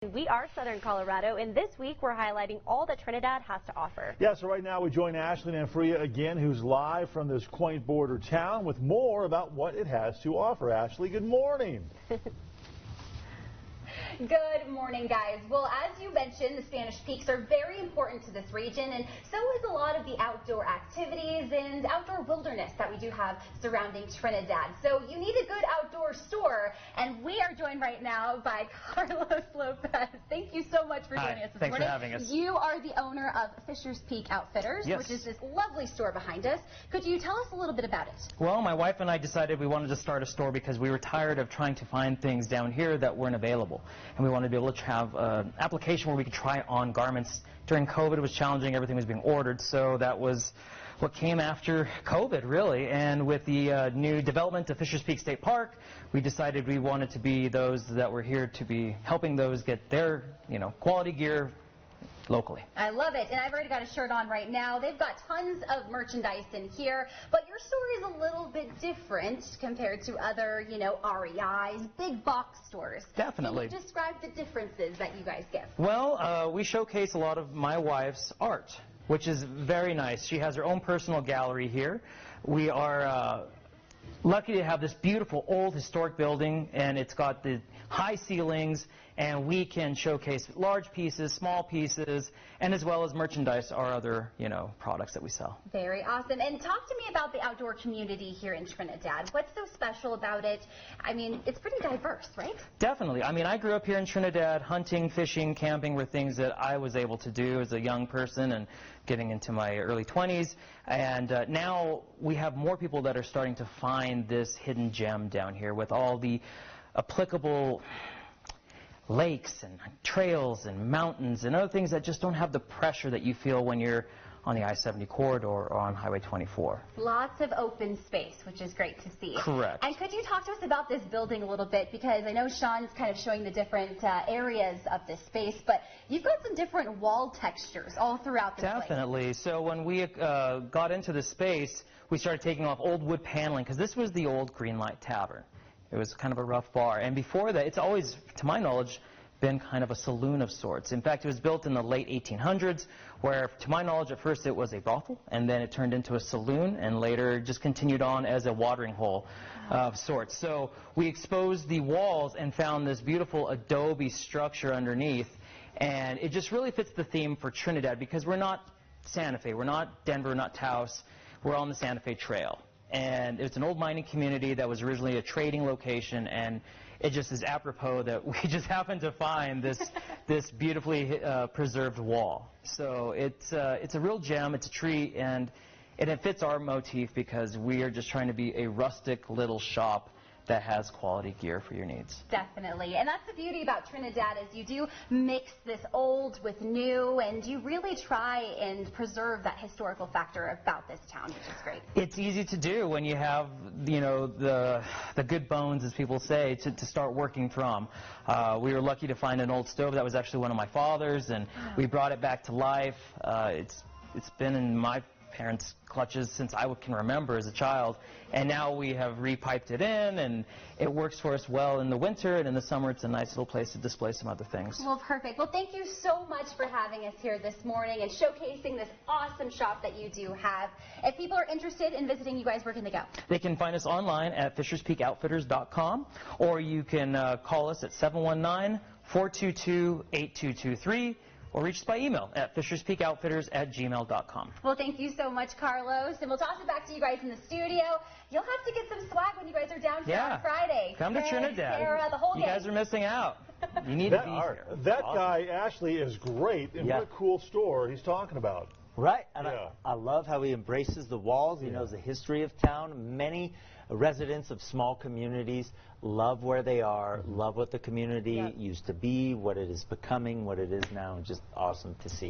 We are Southern Colorado, and this week we're highlighting all that Trinidad has to offer. Yeah, so right now we join Ashley Nanfria again, who's live from this quaint border town with more about what it has to offer. Ashley, good morning. Good morning, guys. Well, as you mentioned, the Spanish Peaks are very important to this region, and so is a lot of the outdoor activities and outdoor wilderness that we do have surrounding Trinidad. So you need a good outdoor store, and we are joined right now by Carlos Lopez. Thank you so much for joining us this Thanks morning. for having us. You are the owner of Fisher's Peak Outfitters, Yes. which is this lovely store behind us. Could you tell us a little bit about it? Well, my wife and I decided we wanted to start a store because we were tired of trying to find things down here that weren't available. And we wanted to be able to have an application where we could try on garments. During COVID, it was challenging. Everything was being ordered. So that was what came after COVID, really. And with the new development of Fisher's Peak State Park, we decided we wanted to be those that were here to be helping those get their, quality gear locally. I love it, and I've already got a shirt on right now. They've got tons of merchandise in here, but your store is a little bit different compared to other, REIs, big box stores. Definitely. Can you describe the differences that you guys give? Well, we showcase a lot of my wife's art, which is very nice. She has her own personal gallery here. We are lucky to have this beautiful old historic building, and it's got the high ceilings, and we can showcase large pieces, small pieces, and as well as merchandise, our other, products that we sell. Very awesome. And talk to me about the outdoor community here in Trinidad. What's so special about it? I mean, it's pretty diverse, right? Definitely. I mean, I grew up here in Trinidad. Hunting, fishing, camping were things that I was able to do as a young person and getting into my early 20s. And now we have more people that are starting to find this hidden gem down here with all the applicable lakes and trails and mountains and other things that just don't have the pressure that you feel when you're on the I-70 corridor or on Highway 24. Lots of open space, which is great to see. Correct. And could you talk to us about this building a little bit? Because I know Sean's kind of showing the different areas of this space, but you've got some different wall textures all throughout this place. Definitely. So when we got into this space, we started taking off old wood paneling, because this was the old Greenlight Tavern. It was kind of a rough bar. And before that, it's always, to my knowledge, been kind of a saloon of sorts. In fact, it was built in the late 1800s, where, to my knowledge, at first it was a brothel, and then it turned into a saloon, and later just continued on as a watering hole of sorts. So we exposed the walls and found this beautiful adobe structure underneath, and it just really fits the theme for Trinidad, because we're not Santa Fe, we're not Denver, not Taos, we're on the Santa Fe Trail. And it's an old mining community that was originally a trading location, and it just is apropos that we just happened to find this beautifully preserved wall. So it's a real gem, it's a treat, and it fits our motif because we are just trying to be a rustic little shop that has quality gear for your needs. Definitely. And that's the beauty about Trinidad, is you do mix this old with new, and you really try and preserve that historical factor about this town, which is great. It's easy to do when you have, the good bones, as people say, to start working from. We were lucky to find an old stove that was actually one of my father's, and we brought it back to life. It's been in my parents' clutches since I can remember as a child, and now we have repiped it in, and it works for us well in the winter, and in the summer it's a nice little place to display some other things. Well, perfect. Well, thank you so much for having us here this morning and showcasing this awesome shop that you do have. If people are interested in visiting you guys, where can they go? They can find us online at fisherspeakoutfitters.com, or you can call us at 719-422-8223, or reach us by email at fisherspeakoutfitters@gmail.com. Well, thank you so much, Carlos, and we'll toss it back to you guys in the studio. You'll have to get some swag when you guys are down here on Friday. Come to Trinidad. Sarah, the whole you gang. guys are missing out. You need to be here. That guy, Ashley, is great, and what a cool store he's talking about. Right, and I love how he embraces the walls. He knows the history of town. Many residents of small communities love where they are, love what the community used to be, what it is becoming, what it is now, and just awesome to see.